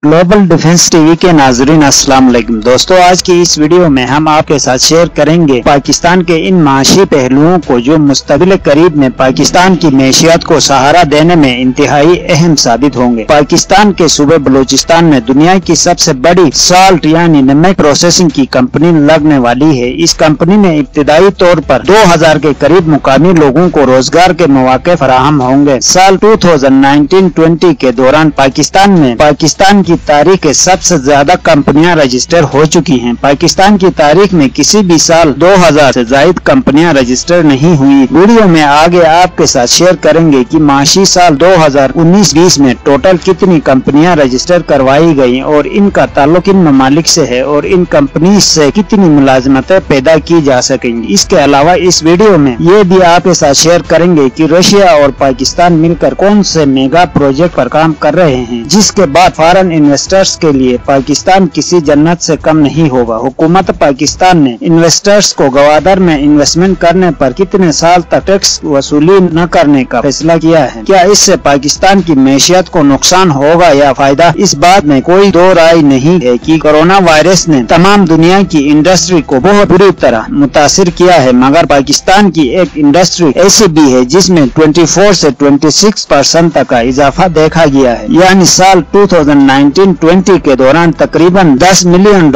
Global defence TV के नाजरीन अस्सलाम वालेकुम। दोस्तों, आज की इस वीडियो में हम आपके साथ शेयर करेंगे पाकिस्तान के इन माशी पहलुओं को जो मुस्तकबिल करीब में पाकिस्तान की मैशियत को सहारा देने में इंतहाई अहम साबित होंगे। पाकिस्तान के सूबे बलूचिस्तान में दुनिया की सबसे बड़ी साल्ट यानी नमक प्रोसेसिंग की कंपनी लगने वाली है। इस कंपनी में इब्तिदाई तौर पर 2000 के करीब मुकामी लोगों को रोजगार के मौके फराहम होंगे। साल 2019-20 के दौरान पाकिस्तान की तारीख के सबसे ज्यादा कंपनियां रजिस्टर हो चुकी हैं। पाकिस्तान की तारीख में किसी भी साल 2000 से ज्यादा कंपनियां रजिस्टर नहीं हुई। वीडियो में आगे आपके साथ शेयर करेंगे कि माशी साल 2019-20 में टोटल कितनी कंपनियां रजिस्टर करवाई गई और इनका ताल्लुक इन ममालिक से है और इन कंपनी से कितनी मुलाजमतें पैदा की जा सकेंगी। इसके अलावा इस वीडियो में ये भी आपके साथ शेयर करेंगे कि रशिया और पाकिस्तान मिलकर कौन से मेगा प्रोजेक्ट पर काम कर रहे हैं, जिसके बाद फॉरेन इन्वेस्टर्स के लिए पाकिस्तान किसी जन्नत से कम नहीं होगा। हुकूमत पाकिस्तान ने इन्वेस्टर्स को गवादर में इन्वेस्टमेंट करने पर कितने साल तक टैक्स वसूली न करने का फैसला किया है। क्या इससे पाकिस्तान की मैशियत को नुकसान होगा या फायदा? इस बात में कोई दो राय नहीं है कि कोरोना वायरस ने तमाम दुनिया की इंडस्ट्री को बहुत बुरी तरह मुतासिर किया है, मगर पाकिस्तान की एक इंडस्ट्री ऐसी भी है जिसमें 24 से 26% तक का इजाफा देखा गया है। यानी साल 2019-20 के दौरान तकरीबन $10 मिलियन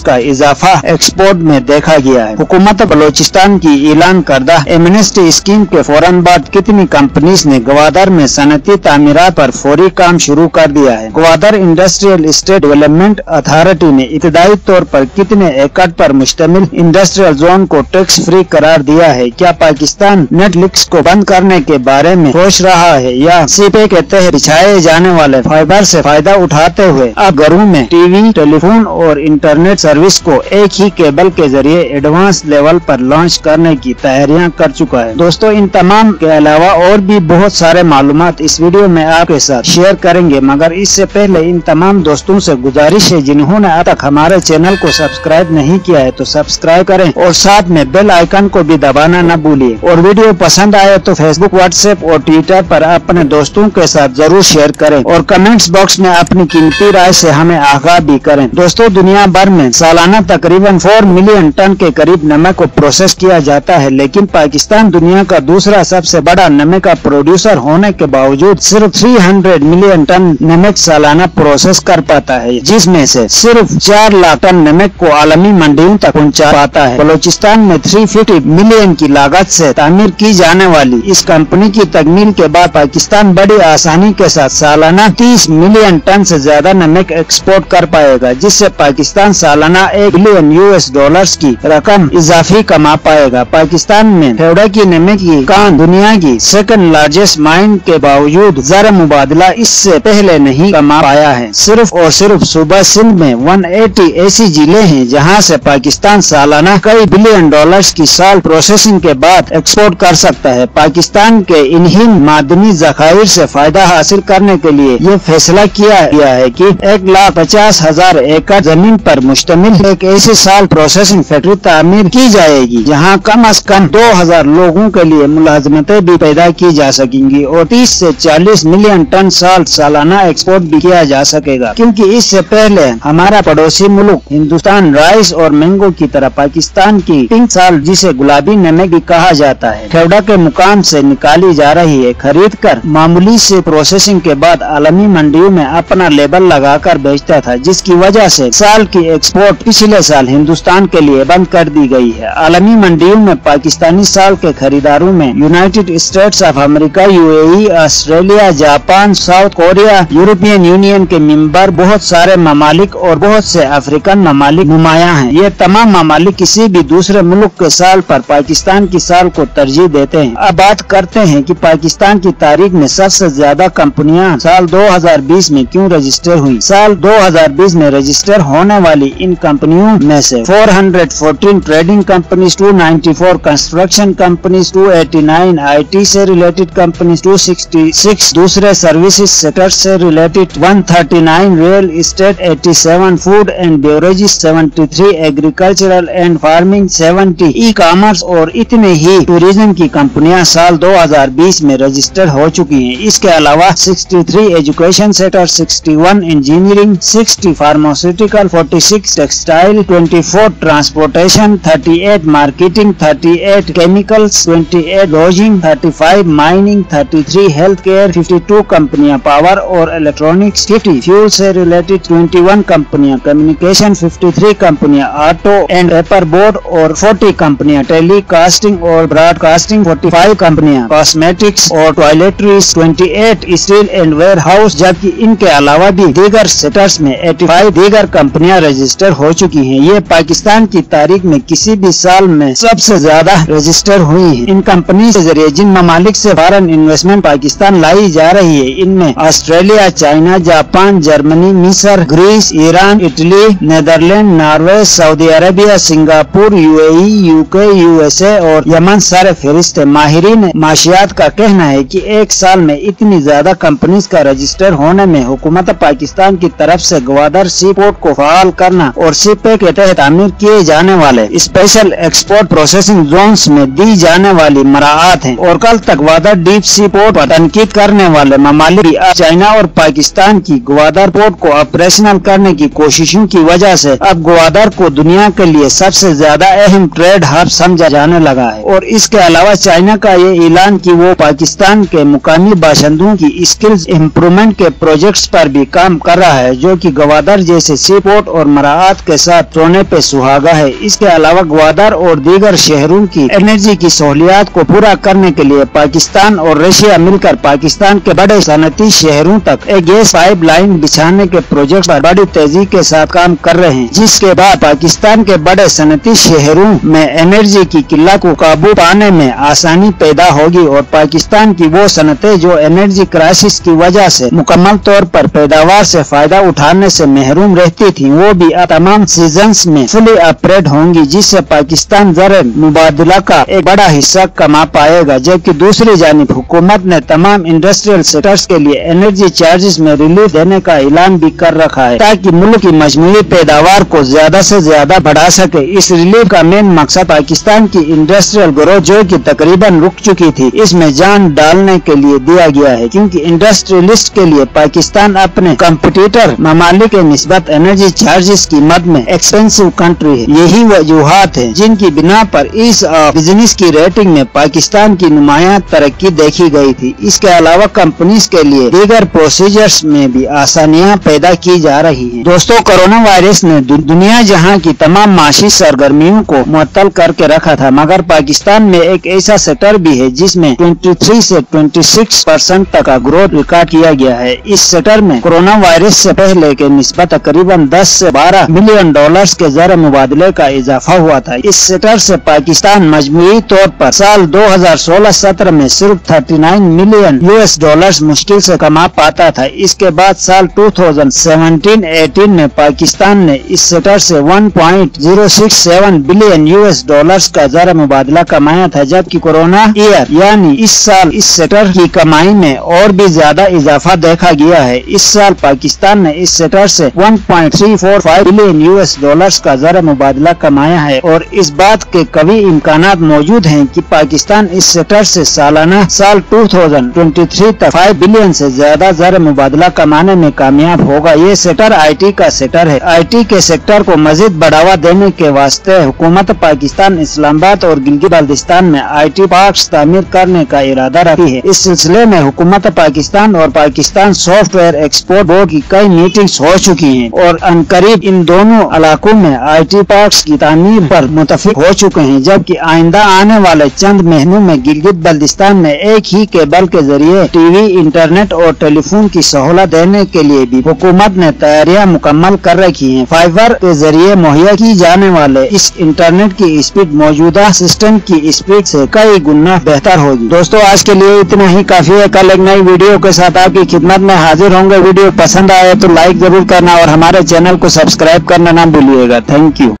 का इजाफा एक्सपोर्ट में देखा गया है। हुकूमत बलूचिस्तान की ऐलान करदा एमनेस्टी स्कीम के फौरन बाद कितनी कंपनीज ने गवादर में सनती तामीरात पर फौरी काम शुरू कर दिया है। Gwadar industrial state development authority ने इब्तिदाई तौर पर कितने एकड़ पर मुश्तमिल इंडस्ट्रियल जोन को टैक्स फ्री करार दिया है? क्या पाकिस्तान नेटफ्लिक्स को बंद करने के बारे में सोच रहा है या सीपे के तहत बिछाए जाने वाले फाइबर से फायदा उठाते हुए अब घरों में टीवी, टेलीफोन और इंटरनेट सर्विस को एक ही केबल के जरिए एडवांस लेवल पर लॉन्च करने की तैयारियां कर चुका है। दोस्तों, इन तमाम के अलावा और भी बहुत सारे मालूमात इस वीडियो में आपके साथ शेयर करेंगे, मगर इससे पहले इन तमाम दोस्तों से गुजारिश है जिन्होंने अब तक हमारे चैनल को सब्सक्राइब नहीं किया है तो सब्सक्राइब करें और साथ में बेल आइकन को भी दबाना न भूलिए। और वीडियो पसंद आए तो फेसबुक, व्हाट्सएप और ट्विटर पर अपने दोस्तों के साथ जरूर शेयर करें और कमेंट्स बॉक्स में अपनी कीमती राय से हमें आगाह भी करें। दोस्तों, दुनिया भर में सालाना तकरीबन 4 मिलियन टन के करीब नमक को प्रोसेस किया जाता है, लेकिन पाकिस्तान दुनिया का दूसरा सबसे बड़ा नमक का प्रोड्यूसर होने के बावजूद सिर्फ 300 मिलियन टन नमक सालाना प्रोसेस कर पाता है, जिसमें से सिर्फ 4 लाख टन नमक को आलमी मंडियों तक पहुँचा पाता है। बलूचिस्तान में 350 मिलियन की लागत से तामीर की जाने वाली इस कंपनी की तकमील के बाद पाकिस्तान बड़ी आसानी के साथ सालाना 30 मिलियन टन से ज्यादा नमक एक्सपोर्ट कर पाएगा, जिससे पाकिस्तान सालाना $1 बिलियन की रकम इजाफी कमा पाएगा। पाकिस्तान में फेवड़ा की नमक की कान दुनिया की सेकंड लार्जेस्ट माइन के बावजूद ज़र मुबादला इससे पहले नहीं कमा पाया है। सिर्फ और सिर्फ सूबा सिंध में 180 ऐसी जिले हैं जहां से पाकिस्तान सालाना कई $बिलियन की साल प्रोसेसिंग के बाद एक्सपोर्ट कर सकता है। पाकिस्तान के इन्हीं मादनी ज़खायर से फायदा हासिल करने के लिए ये फैसला किया गया है कि 1,50,000 एकड़ जमीन पर मुश्तमिल एक ऐसी साल प्रोसेसिंग फैक्ट्री तामीर की जाएगी जहां कम से कम 2000 लोगों के लिए मुलाजमतें भी पैदा की जा सकेंगी और 30 से 40 मिलियन टन सालाना एक्सपोर्ट भी किया जा सकेगा। क्योंकि इससे पहले हमारा पड़ोसी मुल्क हिंदुस्तान राइस और मैंगो की तरह पाकिस्तान की पिंक साल, जिसे गुलाबी नमक भी कहा जाता है, फेवड़ा के मुकाम से निकाली जा रही है। खरीद कर मामूली से प्रोसेसिंग के बाद आलमी मंडियों में अपना लेबल लगाकर बेचता था, जिसकी वजह से साल की एक्सपोर्ट पिछले साल हिंदुस्तान के लिए बंद कर दी गई है। आलमी मंडियों में पाकिस्तानी साल के खरीदारों में United states of America, UAE, Australia, Japan, south Korea, European union के मेंबर, बहुत सारे ममालिक और बहुत से अफ्रीकन ममालिक नुमाया हैं। ये तमाम ममालिक किसी भी दूसरे मुल्क के साल पर पाकिस्तान की साल को तरजीह देते हैं। अब बात करते हैं कि पाकिस्तान की तारीख में सबसे ज्यादा कंपनियां साल 2020 में क्यों रजिस्टर हुई। साल 2020 में रजिस्टर होने वाली इन कंपनियों में से 414 trading companies, 294 construction companies, 289 IT से रिलेटेड कंपनीज, 266 दूसरे सर्विसेज सेक्टर से related, 139 real estate, 87 food and beverages, 73 agricultural and farming, 70 e commerce और इतने ही टूरिज्म की कंपनियां साल 2020 में रजिस्टर हो चुकी हैं। इसके अलावा 63 education sector, 61 11 engineering, 60 pharmaceutical, 46 textile, 24 transportation, 38 marketing, 38 chemicals, 28 lodging, 35 mining, 33 healthcare, 52 कंपनियां पावर और इलेक्ट्रॉनिक्स, 50 फ्यूल से रिलेटेड, 21 कंपनियां कम्युनिकेशन, 53 कंपनियां ऑटो एंड पेपर बोर्ड और 40 कंपनियां टेलीकास्टिंग और ब्रॉडकास्टिंग, 45 कंपनियां कॉस्मेटिक्स और toiletries, 28 steel and warehouse, जबकि इनके अलावा भी दीगर सेक्टर्स में 85 दीगर कंपनियां रजिस्टर हो चुकी हैं। ये पाकिस्तान की तारीख में किसी भी साल में सबसे ज्यादा रजिस्टर हुई है। इन कंपनी के जरिए जिन ममालिक से फॉरेन इन्वेस्टमेंट पाकिस्तान लाई जा रही है, इनमें ऑस्ट्रेलिया, चाइना, जापान, जर्मनी, मिस्र, Greece, Iran, Italy, Netherlands, Norway, Saudi Arabia, Singapore, UAE, UK, USA और यमन सर फहरिस्त है। माहिरीन माशियात का कहना है कि एक साल में इतनी ज्यादा कंपनीज का रजिस्टर होने में हुकूमत पाकिस्तान की तरफ से ग्वादर सी पोर्ट को फाल करना और सीपे के तहत तामीर किए जाने वाले स्पेशल एक्सपोर्ट प्रोसेसिंग जोन्स में दी जाने वाली मराआत है। और कल तक ग्वादर डीप सी पोर्ट पर तनकीद करने वाले ममालिक चाइना और पाकिस्तान की ग्वादर पोर्ट को ऑपरेशनल करने की कोशिशों की वजह से अब ग्वादर को दुनिया के लिए सबसे ज्यादा अहम ट्रेड हब समझा जाने लगा है। और इसके अलावा चाइना का ये ऐलान कि वो पाकिस्तान के मुकामी बाशिंदों की स्किल्स इम्प्रूवमेंट के प्रोजेक्ट्स पर भी काम कर रहा है, जो कि ग्वादर जैसे सी पोर्ट और मराआत के साथ सोने पे सुहागा है। इसके अलावा ग्वादर और दीगर शहरों की एनर्जी की सहूलियात को पूरा करने के लिए पाकिस्तान और रशिया मिलकर पाकिस्तान के बड़े सनती शहरों तक एक गैस पाइप लाइन बिछाने के प्रोजेक्ट पर बड़ी तेजी के साथ काम कर रहे हैं, जिसके बाद पाकिस्तान के बड़े सनती शहरों में एनर्जी की किल्लत को काबू पाने में आसानी पैदा होगी और पाकिस्तान की वो सनतें जो एनर्जी क्राइसिस की वजह से मुकम्मल तौर पर पैदावार से फायदा उठाने से महरूम रहती थी, वो भी तमाम सीजन्स में फुली ऑपरेट होंगी, जिससे पाकिस्तान ज़र मुबादला का एक बड़ा हिस्सा कमा पाएगा। जबकि दूसरी जानिब हुकूमत ने तमाम इंडस्ट्रियल सेक्टर्स के लिए एनर्जी चार्जेस में रिलीफ देने का ऐलान भी कर रखा है, ताकि मुल्क की मजमूई पैदावार को ज्यादा से ज्यादा बढ़ा सके। इस रिलीफ का मेन मकसद पाकिस्तान की इंडस्ट्रियल ग्रोथ जो कि तकरीबन रुक चुकी थी, इसमें जान डालने के लिए दिया गया है, क्योंकि इंडस्ट्रियलिस्ट के लिए पाकिस्तान अपने कंपटीटर ममालिक के निस्बत एनर्जी चार्जेस की मद में एक्सपेंसिव कंट्री है। यही वजूहात है जिनकी बिना पर इस बिजनेस की रेटिंग में पाकिस्तान की नुमाया तरक्की देखी गई थी। इसके अलावा कंपनीज के लिए दीगर प्रोसीजर्स में भी आसानियां पैदा की जा रही हैं। दोस्तों, कोरोना वायरस ने दुनिया जहां की तमाम माशी सरगर्मियों को मुअत्तल करके रखा था, मगर पाकिस्तान में एक ऐसा सेक्टर भी है जिसमें 23 से 26% तक का ग्रोथ रिकॉर्ड किया गया है। इस सेक्टर में कोरोना वायरस से पहले के निस्बत तकरीबन 10 से 12 मिलियन डॉलर्स के ज़र मुबादले का इजाफा हुआ था। इस सेक्टर से पाकिस्तान मजमूई तौर पर साल 2016-17 में सिर्फ 39 मिलियन यूएस डॉलर्स मुश्किल से कमा पाता था। इसके बाद साल 2017-18 में पाकिस्तान ने इस सेक्टर से 1.067 बिलियन यूएस डॉलर्स का ज़र मुबादला कमाया था, जबकि कोरोना ईयर यानी इस साल इस सेक्टर की कमाई में और भी ज्यादा इजाफा देखा गया है। इस साल पाकिस्तान ने इस सेक्टर से 1.345 बिलियन यूएस डॉलर्स का ज़र मुबादला कमाया है और इस बात के कभी इम्कानात मौजूद हैं कि पाकिस्तान इस सेक्टर से सालाना साल 2023 तक 5 बिलियन से ज्यादा ज़र मुबादला कमाने में कामयाब होगा। ये सेक्टर आईटी का सेक्टर है। आईटी के सेक्टर को मजीद बढ़ावा देने के वास्ते हुकूमत पाकिस्तान इस्लामाबाद और गिलगित बाल्टिस्तान में आईटी पार्क्स तामीर करने का इरादा रखी है। इस सिलसिले में हुकूमत पाकिस्तान और पाकिस्तान सॉफ्टवेयर एक्सपोर्ट बोर्ड की कई मीटिंग्स हो चुकी हैं और अनकरीब इन दोनों इलाकों में आईटी पार्क्स की तामीर पर मुतफिक हो चुके हैं, जबकि आइंदा आने वाले चंद महीनों में गिलगित बाल्टिस्तान में एक ही केबल के जरिए टीवी, इंटरनेट और टेलीफोन की सहूलत देने के लिए भी हुकूमत ने तैयारियां मुकम्मल कर रखी हैं। फाइबर के जरिए मुहैया की जाने वाले इस इंटरनेट की स्पीड मौजूदा सिस्टम की स्पीड से कई गुना बेहतर होगी। दोस्तों, आज के लिए इतना ही काफी है। कल एक नई वीडियो के साथ आपकी खिदमत में हाजिर होंगे। वीडियो पसंद आए तो लाइक जरूर करना और हमारे चैनल को सब्सक्राइब करना ना भूलिएगा। Thank you.